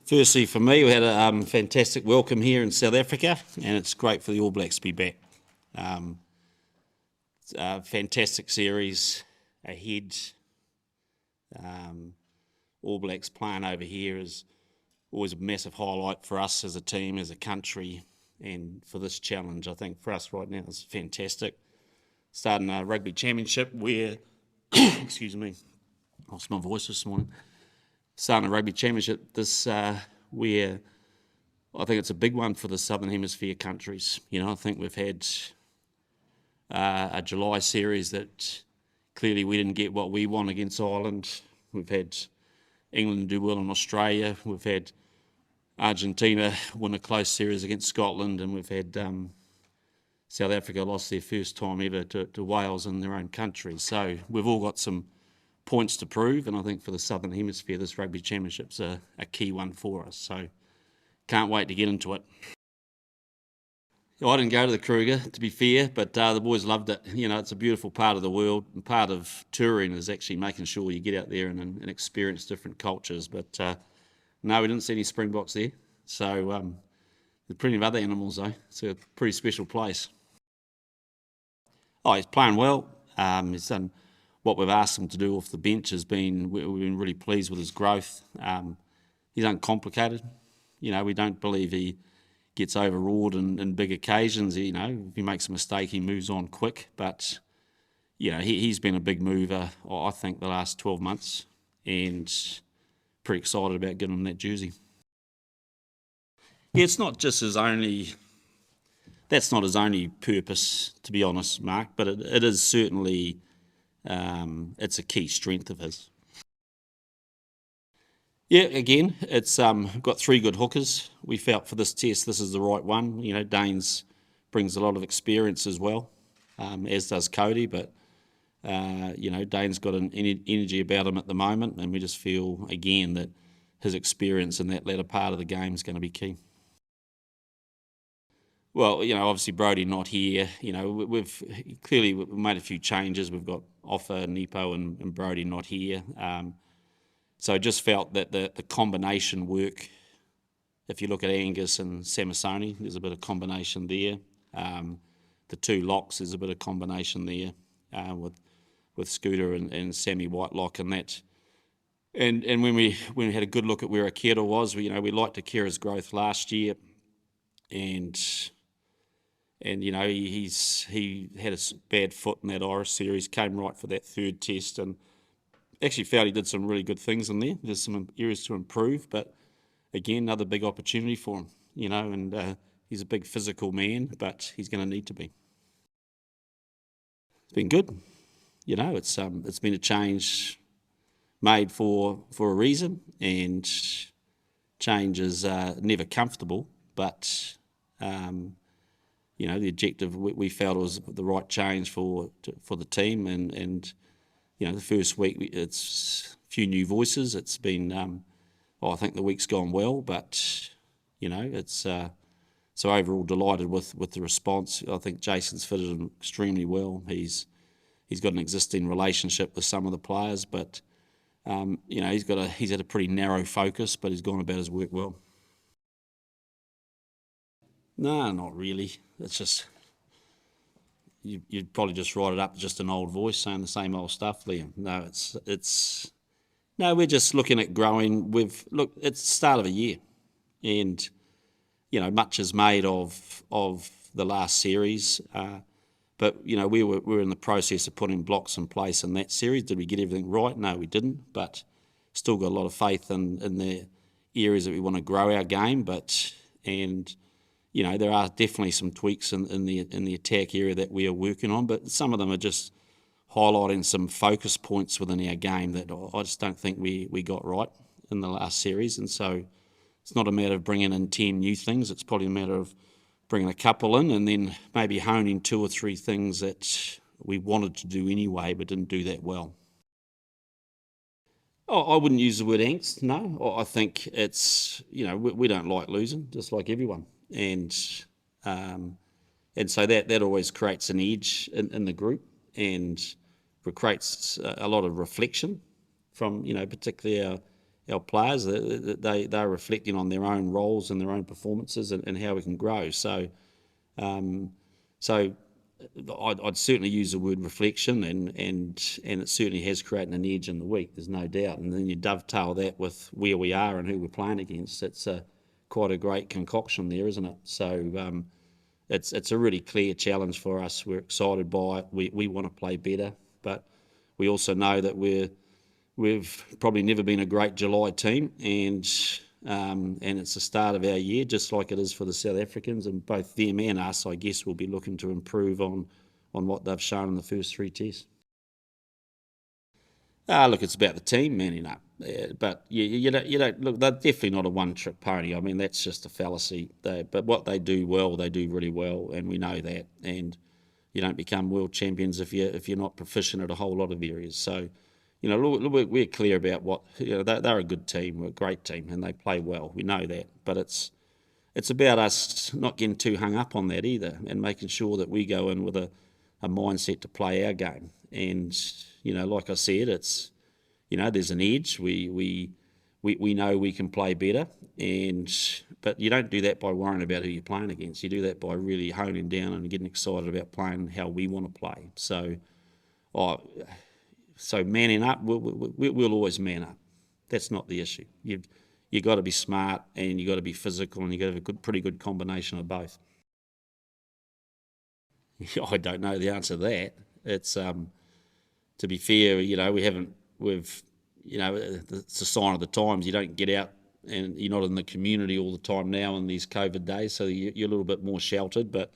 Firstly, for me, we had a fantastic welcome here in South Africa, and it's great for the All Blacks to be back. It's a fantastic series ahead. All Blacks playing over here is always a massive highlight for us as a team, as a country, and for this challenge, I think for us right now, it's fantastic. Starting a rugby championship where, excuse me, lost my voice this morning. Starting a rugby championship where I think it's a big one for the Southern Hemisphere countries. You know, I think we've had a July series that clearly we didn't get what we want against Ireland. We've had England do well in Australia. We've had Argentina win a close series against Scotland, and we've had South Africa lost their first time ever to Wales in their own country. So we've all got some points to prove, and I think for the Southern Hemisphere, this rugby championship's a key one for us. So can't wait to get into it. I didn't go to the Kruger, to be fair, but the boys loved it. You know, it's a beautiful part of the world, and part of touring is actually making sure you get out there and experience different cultures. But no, we didn't see any springboks there. So there's plenty of other animals, though. It's a pretty special place. Oh, he's playing well. He's done what we've asked him to do off the bench. We've been really pleased with his growth. He's uncomplicated. You know, we don't believe he gets overawed in big occasions. You know, if he makes a mistake, he moves on quick. But, you know, he's been a big mover, I think, the last 12 months, and pretty excited about getting him that jersey. Yeah, it's not just that's not his only purpose, to be honest, Mark, but it is certainly, it's a key strength of his. Yeah, again, it's got three good hookers. We felt for this test this is the right one. You know, Danes brings a lot of experience as well, as does Cody, but you know, Dane's got an energy about him at the moment, and we just feel, again, that his experience in that latter part of the game is going to be key. Well, you know, obviously Brodie not here. You know, we've made a few changes. We've got Offa, Nepo, and Brodie not here. So I just felt that the combination work, if you look at Angus and Samisoni, there's a bit of combination there. The two locks, there's a bit of combination there with Scooter and Sammy Whitelock and that. And when we had a good look at where Akira was, we liked Akira's growth last year, and you know, he had a bad foot in that Irish series, came right for that third test, and actually felt he did some really good things in there. There's some areas to improve, but again, another big opportunity for him, you know, and he's a big physical man, but he's going to need to be. It's been good. You know, it's been a change made for a reason, and change is never comfortable, but you know, the objective we felt was the right change for the team, and you know, the first week it's a few new voices. It's been, I think the week's gone well, but you know, it's so overall delighted with the response. I think Jason's fitted him extremely well. He's got an existing relationship with some of the players, but you know, he's had a pretty narrow focus, but he's gone about his work well. No, not really. It's just you'd probably just write it up as just an old voice saying the same old stuff, Liam. No, no. We're just looking at growing. It's the start of a year, and you know, much is made of the last series. But you know, we were in the process of putting blocks in place in that series. Did we get everything right? No, we didn't. But still got a lot of faith in the areas that we want to grow our game. And you know, there are definitely some tweaks in the attack area that we are working on, but some of them are just highlighting some focus points within our game that I just don't think we got right in the last series. And so it's not a matter of bringing in 10 new things. It's probably a matter of bringing a couple in and then maybe honing 2 or 3 things that we wanted to do anyway but didn't do that well. Oh, I wouldn't use the word angst, no. I think it's, you know, we don't like losing, just like everyone. And so that always creates an edge in the group, and creates a lot of reflection from, you know, particularly our players. They're reflecting on their own roles and their own performances and how we can grow. Um, so I'd certainly use the word reflection, and it certainly has created an edge in the week. There's no doubt. And then you dovetail that with where we are and who we're playing against. It's quite a great concoction there, isn't it? So it's a really clear challenge for us. We're excited by it. We want to play better, but we also know that we've probably never been a great July team, and it's the start of our year, just like it is for the South Africans, and both them and us, I guess, will be looking to improve on what they've shown in the first 3 tests. Look, it's about the team manning up. But you don't look. They're definitely not a one-trick pony. I mean, that's just a fallacy. But what they do well, they do really well, and we know that. And you don't become world champions if you're not proficient at a whole lot of areas. So, we're clear about what they're a good team, we're a great team, and they play well. We know that, but it's about us not getting too hung up on that either, and making sure that we go in with a mindset to play our game. And like I said, it's there's an edge. We know we can play better, but you don't do that by worrying about who you're playing against. You do that by really honing down and getting excited about playing how we want to play. So manning up, we'll always man up. That's not the issue. You got to be smart, and you got to be physical, and you got to have a pretty good combination of both. I don't know the answer to that. It's to be fair, it's a sign of the times. You don't get out, and you're not in the community all the time now in these COVID days, so you're a little bit more sheltered. But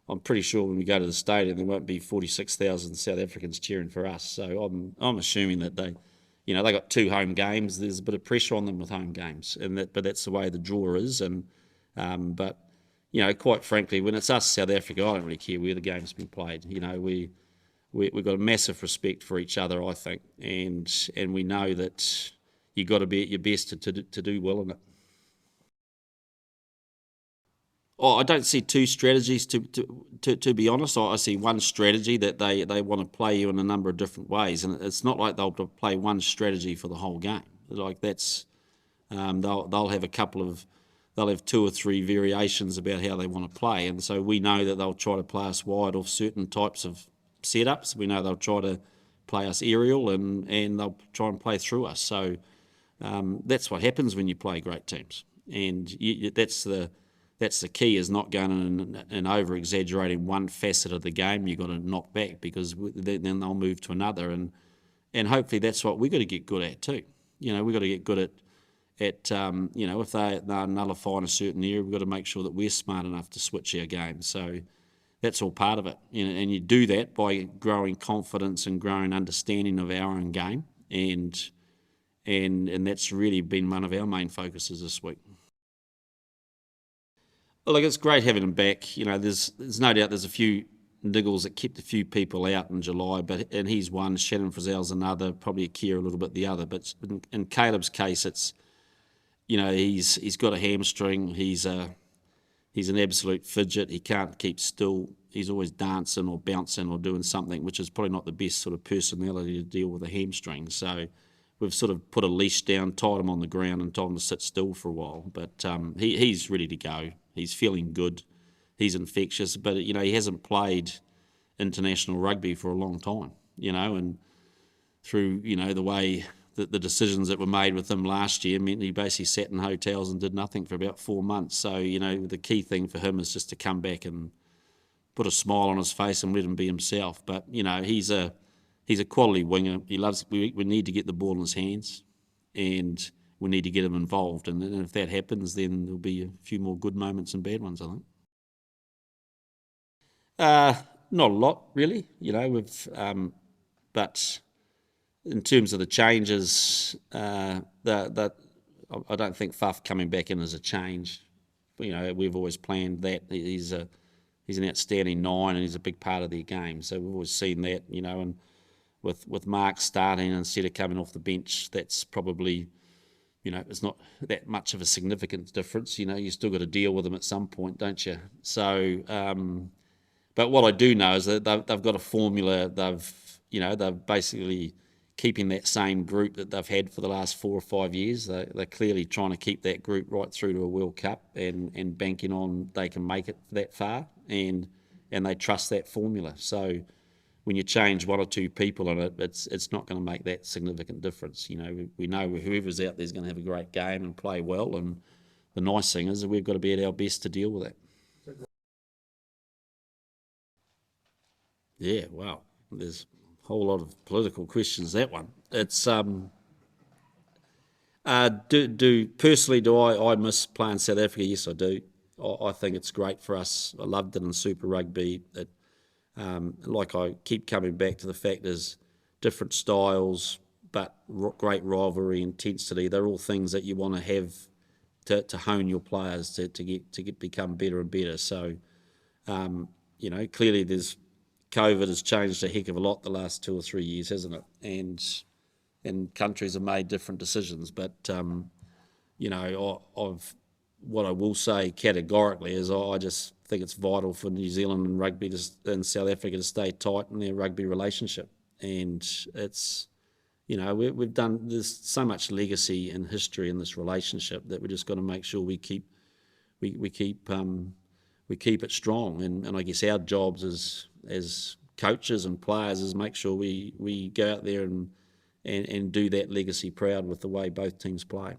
I'm pretty sure when we go to the stadium, there won't be 46,000 South Africans cheering for us. So I'm assuming that they got 2 home games. There's a bit of pressure on them with home games, but that's the way the draw is. And but quite frankly, when it's us, South Africa, I don't really care where the game's been played. We've got a massive respect for each other, I think, and we know that you've got to be at your best to do well in it. Oh, I don't see 2 strategies to be honest. I see one strategy that they want to play you in a number of different ways, and it's not like they'll play one strategy for the whole game. Like that's they'll have they'll have 2 or 3 variations about how they want to play, and so we know that they'll try to play us wide off certain types of setups. We know they'll try to play us aerial, and they'll try and play through us. So that's what happens when you play great teams, and that's the key, is not going and over exaggerating one facet of the game. You've got to knock back, because then they'll move to another, and hopefully that's what we've got to get good at too. We've got to get good at if they nullify in a certain area, we've got to make sure that we're smart enough to switch our game. So that's all part of it, and you do that by growing confidence and growing understanding of our own game, and that's really been one of our main focuses this week. Well, look, it's great having him back. There's no doubt there's a few niggles that kept a few people out in July, and he's one. Shannon Frizzell's another. Probably Akira a little bit the other. But in Caleb's case, it's he's got a hamstring. He's an absolute fidget. He can't keep still. He's always dancing or bouncing or doing something, which is probably not the best sort of personality to deal with a hamstring. So we've sort of put a leash down, tied him on the ground, and told him to sit still for a while. But he's ready to go. He's feeling good. He's infectious, but he hasn't played international rugby for a long time. And through the way that the decisions that were made with him last year meant he basically sat in hotels and did nothing for about 4 months. So the key thing for him is just to come back and put a smile on his face and let him be himself. But he's a quality winger. He loves. We need to get the ball in his hands, and we need to get him involved. And if that happens, then there'll be a few more good moments and bad ones, I think. Not a lot, really. But in terms of the changes, I don't think Faf coming back in is a change. We've always planned that. He's an outstanding 9, and he's a big part of their game. So we've always seen that. And with Mark starting instead of coming off the bench, that's probably it's not that much of a significant difference. You still got to deal with them at some point, don't you? So, but what I do know is that they've got a formula. They've basically keeping that same group that they've had for the last 4 or 5 years. They're clearly trying to keep that group right through to a World Cup and banking on they can make it that far, and they trust that formula. So when you change one or two people in it, it's not going to make that significant difference. We know whoever's out there is going to have a great game and play well, and the nice thing is that we've got to be at our best to deal with that. Yeah, wow. There's a whole lot of political questions, that one. It's personally, do I miss playing South Africa? Yes, I do. I think it's great for us. I loved it in Super Rugby. Like I keep coming back to the fact there's different styles, but great rivalry, intensity. They're all things that you want to have to hone your players to become better and better. So, clearly COVID has changed a heck of a lot the last 2 or 3 years, hasn't it? And countries have made different decisions. But, what I will say categorically is I just think it's vital for New Zealand and rugby and South Africa to stay tight in their rugby relationship. And it's, we've done, there's so much legacy and history in this relationship that we just got to make sure we keep it strong. And I guess our jobs as coaches and players is make sure we go out there and do that legacy proud with the way both teams play.